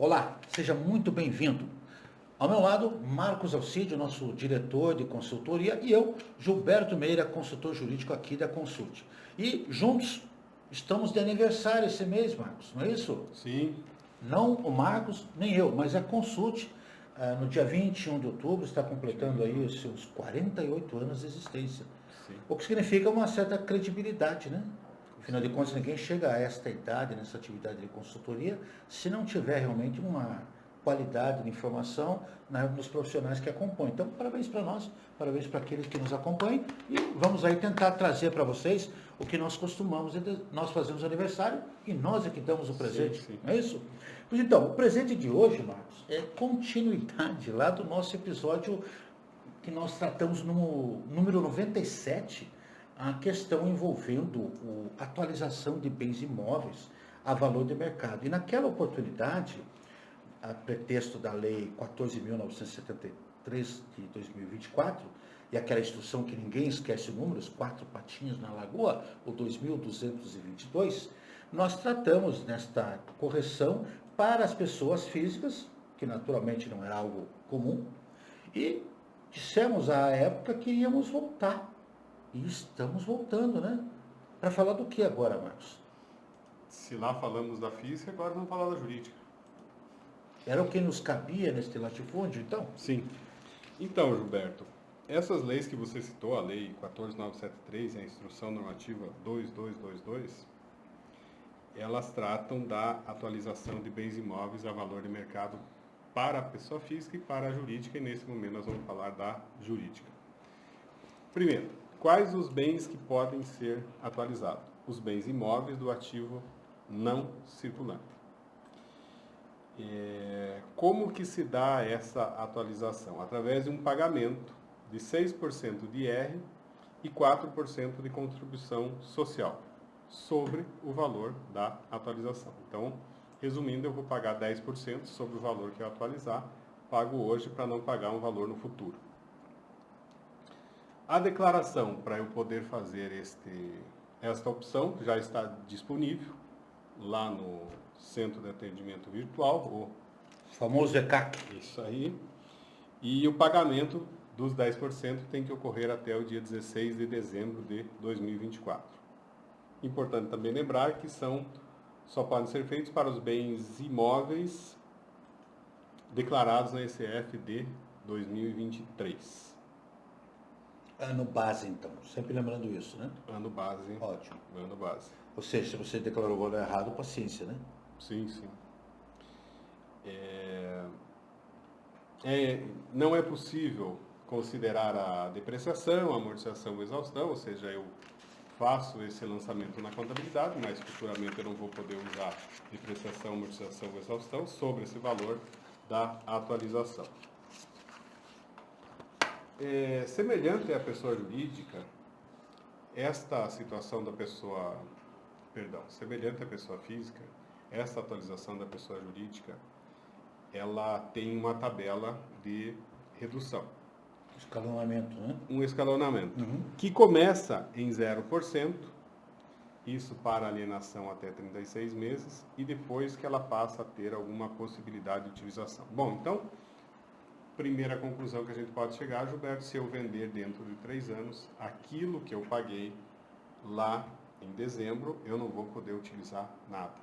Olá, seja muito bem-vindo. Ao meu lado, Marcos Alcide, nosso diretor de consultoria, e eu, Gilberto Meira, consultor jurídico aqui da Consult. E juntos estamos de aniversário esse mês, Marcos, não é isso? Sim, Não o Marcos, nem eu, mas a Consult, no dia 21 de outubro, está completando aí os seus 48 anos de existência. sim, O que significa uma certa credibilidade, né? com Afinal de contas, certeza. ninguém chega a esta idade nessa atividade de consultoria se não tiver realmente uma qualidade de informação, né, nos profissionais que acompanham. Então, parabéns para nós, parabéns para aqueles que nos acompanham e vamos aí tentar trazer para vocês o que nós costumamos. Nós fazemos aniversário e nós é que damos o Sim, presente, sim. não é isso? Pois então, o presente de hoje, Marcos, é continuidade lá do nosso episódio que nós tratamos no número 97, a questão envolvendo a atualização de bens imóveis a valor de mercado. E naquela oportunidade, a pretexto da Lei 14.973 de 2024, e aquela instrução que ninguém esquece números, quatro patinhos na lagoa, o 2.222, nós tratamos nesta correção para as pessoas físicas, que naturalmente não era algo comum, e dissemos à época que íamos voltar. E estamos voltando, né? Para falar do que agora, Marcos? Se lá falamos da física, agora vamos falar da jurídica. Era o que nos cabia neste latifúndio, então? Sim. Então, Gilberto, essas leis que você citou, a Lei 14.973 e a Instrução Normativa 2222, elas tratam da atualização de bens imóveis a valor de mercado para a pessoa física e para a jurídica, e nesse momento nós vamos falar da jurídica. Primeiro, quais os bens que podem ser atualizados? Os bens imóveis do ativo não circulante. Como que se dá essa atualização? Através de um pagamento de 6% de IR e 4% de contribuição social sobre o valor da atualização. Então, resumindo, eu vou pagar 10% sobre o valor que eu atualizar, pago hoje para não pagar um valor no futuro. A declaração para eu poder fazer esta opção já está disponível lá no Centro de Atendimento Virtual, O famoso ECAC. isso aí. E o pagamento dos 10% tem que ocorrer até o dia 16 de dezembro de 2024. Importante também lembrar que só podem ser feitos para os bens imóveis declarados na ECF de 2023. Ano base, então. Sempre lembrando isso, né? Ano base. Ótimo. Ano base. Ou seja, se você declarou o valor errado, paciência, né? Sim, sim. Não é possível considerar a depreciação, a amortização ou exaustão, ou seja, eu faço esse lançamento na contabilidade, mas futuramente eu não vou poder usar depreciação, amortização ou exaustão sobre esse valor da atualização. Semelhante à pessoa jurídica, esta situação da pessoa, semelhante à pessoa física, esta atualização da pessoa jurídica, ela tem uma tabela de redução. Escalonamento, né? Um escalonamento, Uhum. que começa em 0%, isso para alienação até 36 meses, e depois que ela passa a ter alguma possibilidade de utilização. Bom, então, primeira conclusão que a gente pode chegar, Gilberto, se eu vender dentro de 3 anos, aquilo que eu paguei lá em dezembro, eu não vou poder utilizar nada.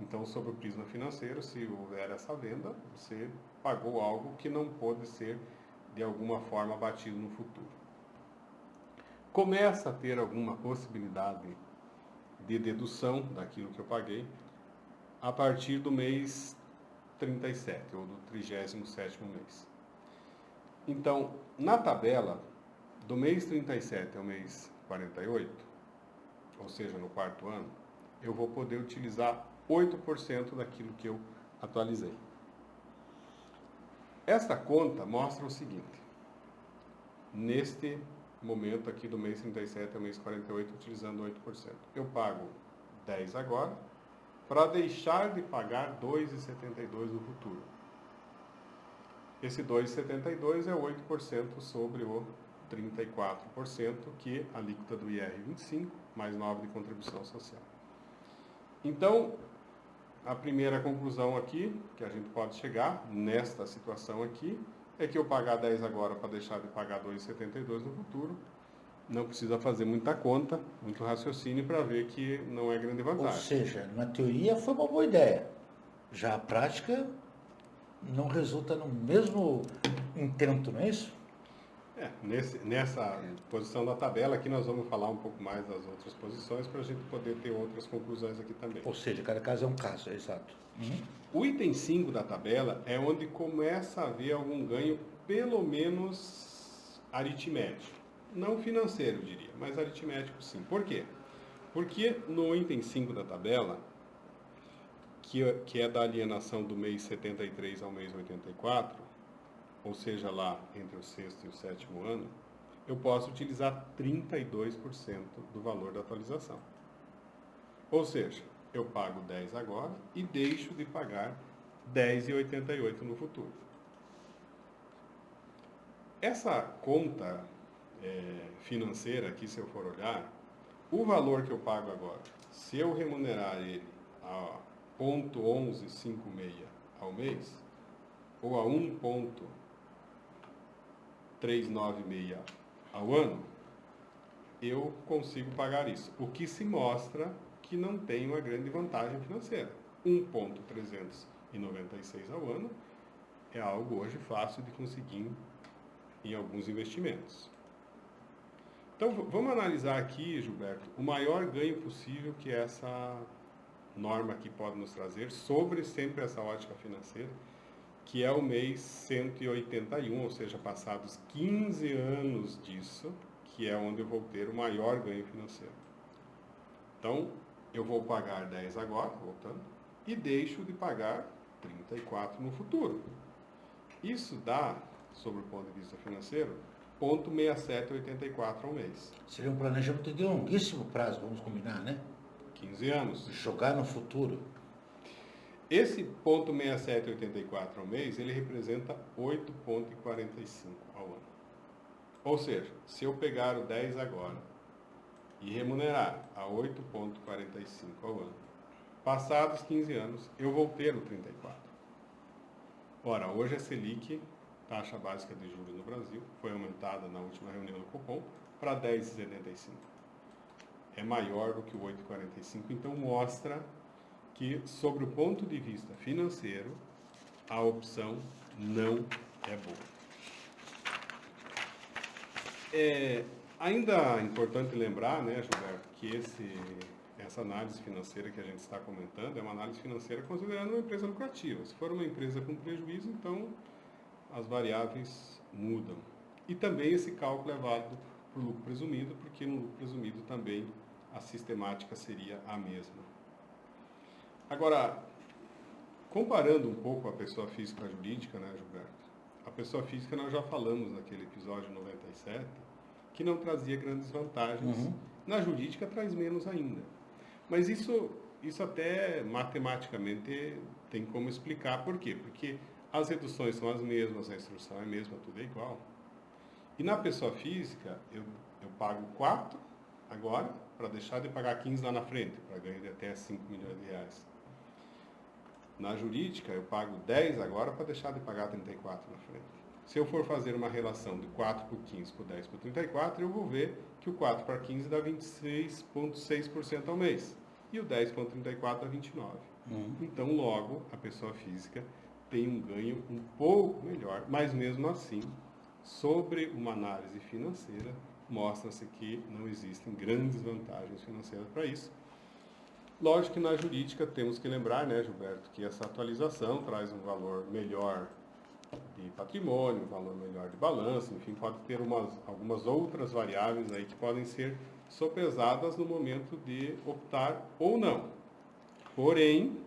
Então, sob o prisma financeiro, se houver essa venda, você pagou algo que não pode ser, de alguma forma, abatido no futuro. Começa a ter alguma possibilidade de dedução daquilo que eu paguei a partir do mês 37, ou do 37º mês. Então, na tabela, do mês 37 ao mês 48, ou seja, no quarto ano, eu vou poder utilizar 8% daquilo que eu atualizei. Esta conta mostra o seguinte: neste momento aqui do mês 37 ao mês 48, utilizando 8%, eu pago 10 agora, para deixar de pagar 2,72 no futuro. Esse 2,72 é 8% sobre o 34%, que a alíquota do IR 25, mais 9 de contribuição social. Então, a primeira conclusão aqui, que a gente pode chegar nesta situação aqui, é que eu pagar 10 agora para deixar de pagar 2,72 no futuro, não precisa fazer muita conta, muito raciocínio para ver que não é grande vantagem. Ou seja, na teoria foi uma boa ideia. Já a prática não resulta no mesmo intento, não é isso? Nessa posição da tabela aqui nós vamos falar um pouco mais das outras posições para a gente poder ter outras conclusões aqui também. Ou seja, cada caso é um caso, é exato. O item 5 da tabela é onde começa a haver algum ganho, pelo menos aritmético. Não financeiro, eu diria, mas aritmético sim. Por quê? Porque no item 5 da tabela, que é da alienação do mês 73 ao mês 84, ou seja, lá entre o sexto e o sétimo ano, eu posso utilizar 32% do valor da atualização. Ou seja, eu pago 10 agora e deixo de pagar 10,88 no futuro. Essa conta financeira aqui, se eu for olhar, o valor que eu pago agora, se eu remunerar ele a 0,1156 ao mês, ou a 1,396 ao ano, eu consigo pagar isso. O que se mostra que não tem uma grande vantagem financeira. 1,396 ao ano é algo hoje fácil de conseguir em alguns investimentos. Então, vamos analisar aqui, Gilberto, o maior ganho possível que essa norma aqui pode nos trazer sobre sempre essa ótica financeira, que é o mês 181, ou seja, passados 15 anos disso, que é onde eu vou ter o maior ganho financeiro. Então, eu vou pagar 10 agora, voltando, e deixo de pagar 34 no futuro. Isso dá, sobre o ponto de vista financeiro, 0,6784 ao mês. Seria um planejamento de longuíssimo prazo, vamos combinar, né? 15 anos. Jogar no futuro. Esse 0,6784 ao mês, ele representa 8,45 ao ano. Ou seja, se eu pegar o 10 agora e remunerar a 8,45 ao ano, passados 15 anos, eu vou ter o 34. Ora, hoje a Selic, taxa básica de juros no Brasil, foi aumentada na última reunião do Copom para 10,75. É maior do que o 8,45, então mostra que, sobre o ponto de vista financeiro, a opção não é boa. Ainda é importante lembrar, né, Gilberto, que essa análise financeira que a gente está comentando é uma análise financeira considerando uma empresa lucrativa. Se for uma empresa com prejuízo, então as variáveis mudam. E também esse cálculo é válido para o lucro presumido, porque no lucro presumido também a sistemática seria a mesma. Agora, comparando um pouco a pessoa física e a jurídica, né, Gilberto? A pessoa física nós já falamos naquele episódio 97, que não trazia grandes vantagens. Na jurídica traz menos ainda. Mas isso até matematicamente tem como explicar. Por quê? Porque as reduções são as mesmas, a instrução é a mesma, tudo é igual. E na pessoa física, eu pago 4 agora, para deixar de pagar 15 lá na frente, para ganhar de até 5 milhões de reais. Na jurídica, eu pago 10 agora, para deixar de pagar 34 na frente. Se eu for fazer uma relação de 4 por 15 por 10 por 34, eu vou ver que o 4 para 15 dá 26,6% ao mês. E o 10 por 34 dá 29%. Então, logo, a pessoa física tem um ganho um pouco melhor, mas mesmo assim, sobre uma análise financeira, mostra-se que não existem grandes vantagens financeiras para isso. Lógico que na jurídica temos que lembrar, né, Gilberto, que essa atualização traz um valor melhor de patrimônio, um valor melhor de balanço, enfim, pode ter algumas outras variáveis aí que podem ser sopesadas no momento de optar ou não. Porém,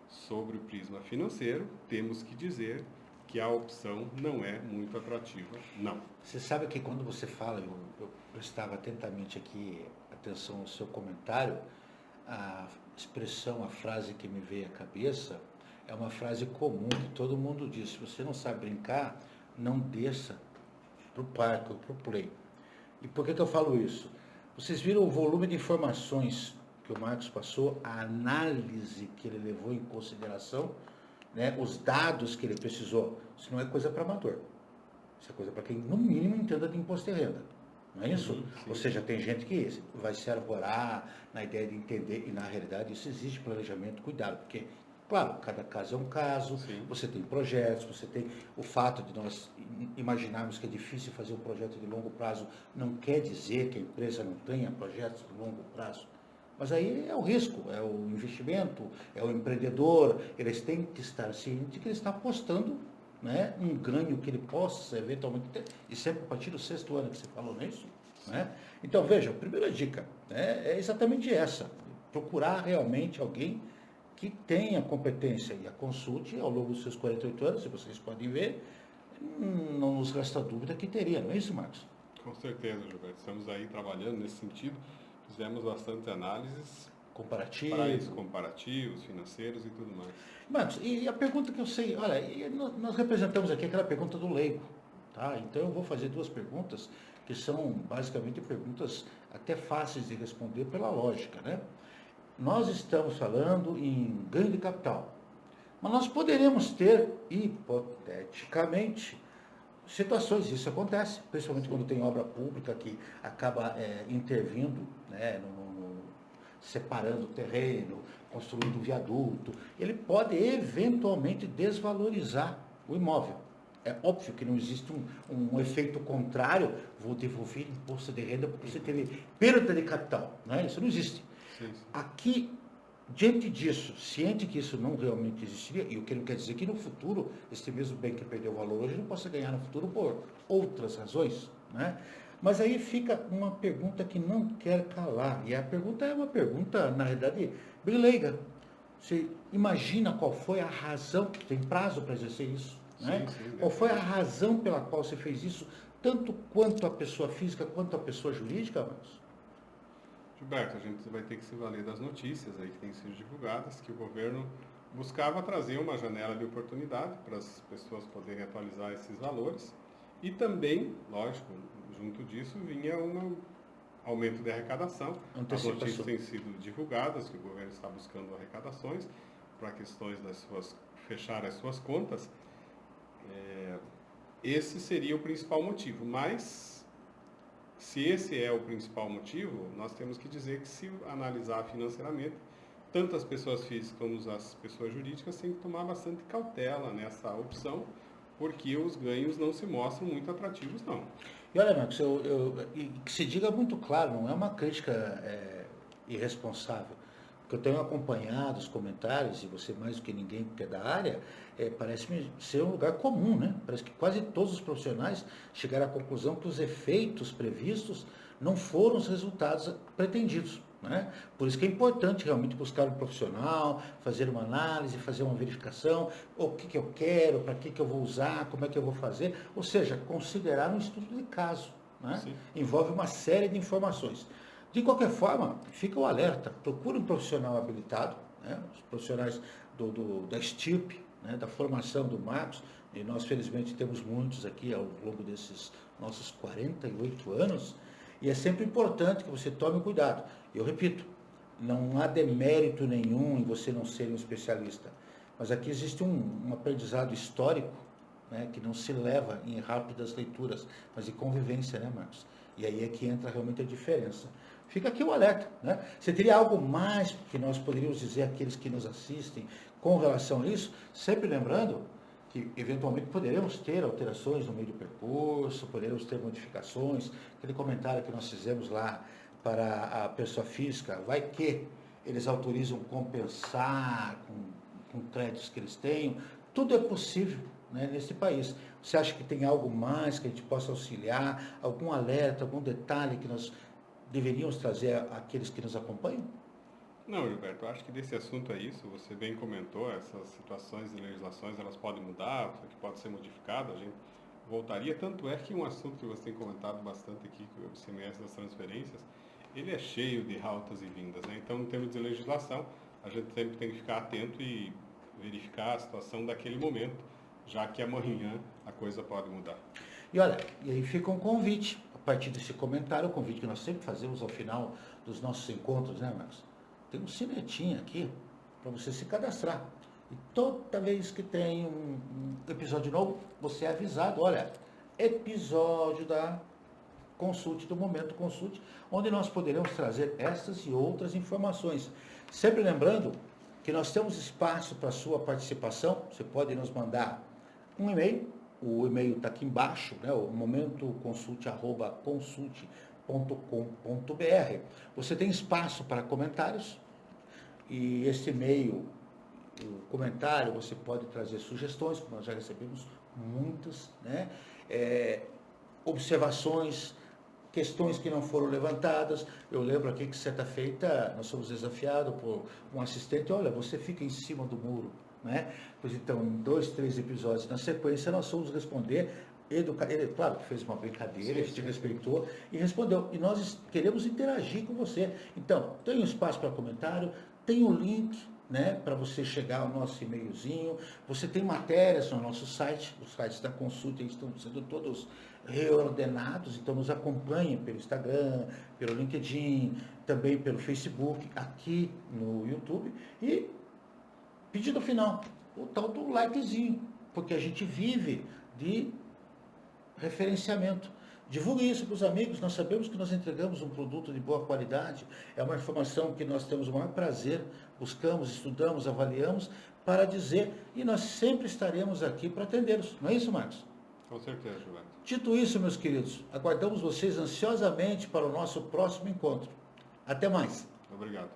sobre o prisma financeiro, temos que dizer que a opção não é muito atrativa, não. Você sabe que quando você fala, eu prestava atentamente aqui atenção ao seu comentário, a expressão, a frase que me veio à cabeça é uma frase comum que todo mundo diz: se você não sabe brincar, não desça para o parque ou para o play. E por que eu falo isso? Vocês viram o volume de informações que o Marcos passou, a análise que ele levou em consideração, né, os dados que ele precisou. Isso não é coisa para amador. Isso é coisa para quem, no mínimo, entenda de imposto de renda. Não é isso? Ou seja, tem gente que vai se arvorar na ideia de entender, e na realidade isso exige planejamento, cuidado, porque, claro, cada caso é um caso, você tem projetos, você tem o fato de nós imaginarmos que é difícil fazer um projeto de longo prazo, não quer dizer que a empresa não tenha projetos de longo prazo. Mas aí é o risco, é o investimento, é o empreendedor, eles têm que estar cientes de que ele está apostando, né, um ganho que ele possa eventualmente ter, e sempre a partir do 6º ano que você falou nisso. Né? Então, veja, a primeira dica, né, é exatamente essa, procurar realmente alguém que tenha competência, e a consulte ao longo dos seus 48 anos, se vocês podem ver, não nos resta dúvida que teria, não é isso, Marcos? Com certeza, Gilberto. Estamos aí trabalhando nesse sentido, fizemos bastante análises comparativos, financeiros e tudo mais. Marcos, e a pergunta que eu sei, olha, nós representamos aqui aquela pergunta do leigo, tá? Então eu vou fazer 2 perguntas que são basicamente perguntas até fáceis de responder pela lógica, né? Nós estamos falando em ganho de capital, mas nós poderemos ter, hipoteticamente, situações, isso acontece, principalmente quando tem obra pública que acaba intervindo, né, separando o terreno, construindo um viaduto, ele pode eventualmente desvalorizar o imóvel. É óbvio que não existe um efeito contrário, vou devolver imposto de renda porque você teve perda de capital, né? Isso não existe. Sim. Aqui, diante disso, ciente que isso não realmente existiria, e o que não quer dizer que no futuro, este mesmo bem que perdeu valor hoje não possa ganhar no futuro por outras razões, né? Mas aí fica uma pergunta que não quer calar, e a pergunta é uma pergunta, na realidade, bem leiga. Você imagina qual foi a razão, tem prazo para exercer isso, né? Sim, qual foi a razão pela qual você fez isso, tanto quanto a pessoa física, quanto a pessoa jurídica, Marcos? Gilberto, a gente vai ter que se valer das notícias aí que têm sido divulgadas, que o governo buscava trazer uma janela de oportunidade para as pessoas poderem atualizar esses valores. E também, lógico, junto disso vinha um aumento de arrecadação. As notícias têm sido divulgadas, que o governo está buscando arrecadações para questões fechar as suas contas. Esse seria o principal motivo, mas se esse é o principal motivo, nós temos que dizer que, se analisar financeiramente, tanto as pessoas físicas como as pessoas jurídicas têm que tomar bastante cautela nessa opção, porque os ganhos não se mostram muito atrativos, não. E olha, Marcos, que se diga muito claro, não é uma crítica irresponsável, porque eu tenho acompanhado os comentários, e você mais do que ninguém que é da área, parece-me ser um lugar comum, né? Parece que quase todos os profissionais chegaram à conclusão que os efeitos previstos não foram os resultados pretendidos. Né? Por isso que é importante realmente buscar um profissional, fazer uma análise, fazer uma verificação, o que eu quero, para que eu vou usar, como é que eu vou fazer, ou seja, considerar um estudo de caso. Né? Envolve uma série de informações. De qualquer forma, fica o alerta, procure um profissional habilitado, né? Os profissionais da estirpe, né? Da formação do Marcos, e nós felizmente temos muitos aqui ao longo desses nossos 48 anos, e é sempre importante que você tome cuidado. Eu repito, não há demérito nenhum em você não ser um especialista, mas aqui existe um aprendizado histórico, né, que não se leva em rápidas leituras, mas em convivência, né, Marcos? E aí é que entra realmente a diferença. Fica aqui o alerta, né? Você teria algo mais que nós poderíamos dizer àqueles que nos assistem com relação a isso? Sempre lembrando que eventualmente poderemos ter alterações no meio do percurso, poderemos ter modificações. Aquele comentário que nós fizemos lá para a pessoa física, vai que eles autorizam compensar com créditos que eles tenham. Tudo é possível, né, nesse país. Você acha que tem algo mais que a gente possa auxiliar, algum alerta, algum detalhe que nós deveríamos trazer àqueles que nos acompanham? Não, Gilberto, eu acho que desse assunto é isso. Você bem comentou, essas situações de legislações, elas podem mudar, que pode ser modificado, a gente voltaria. Tanto é que um assunto que você tem comentado bastante aqui, que é o ICMS das transferências, ele é cheio de altas e vindas, né? Então, em termos de legislação, a gente sempre tem que ficar atento e verificar a situação daquele momento, já que amanhã a coisa pode mudar. E olha, e aí fica um convite, a partir desse comentário, o convite que nós sempre fazemos ao final dos nossos encontros, né, Marcos? tem um sinetinho aqui para você se cadastrar. E toda vez que tem um episódio novo, você é avisado, olha, episódio da Consulte, do Momento Consulte, onde nós poderemos trazer estas e outras informações. Sempre lembrando que nós temos espaço para a sua participação, você pode nos mandar um e-mail, o e-mail está aqui embaixo, né, o momentoconsulte@consulte.com.br. Você tem espaço para comentários e esse e-mail, o comentário, você pode trazer sugestões, como nós já recebemos muitas, né, observações, questões que não foram levantadas. Eu lembro aqui que certa feita nós somos desafiados por um assistente, olha, você fica em cima do muro, né? Pois então, em 2, 3 episódios na sequência, nós fomos responder, ele, claro, que fez uma brincadeira, a gente respeitou e respondeu. E nós queremos interagir com você. Então, tem um espaço para comentário, tem um link, né, para você chegar ao nosso e-mailzinho. Você tem matérias no nosso site, os sites da Consulte estão sendo todos reordenados, então nos acompanhem pelo Instagram, pelo LinkedIn, também pelo Facebook, aqui no YouTube. E pedido final, o tal do likezinho, porque a gente vive de referenciamento. Divulgue isso para os amigos, nós sabemos que nós entregamos um produto de boa qualidade, é uma informação que nós temos o maior prazer, buscamos, estudamos, avaliamos, para dizer, e nós sempre estaremos aqui para atendê-los. Não é isso, Marcos? Com certeza, Gilberto. Dito isso, meus queridos, aguardamos vocês ansiosamente para o nosso próximo encontro. Até mais. Obrigado.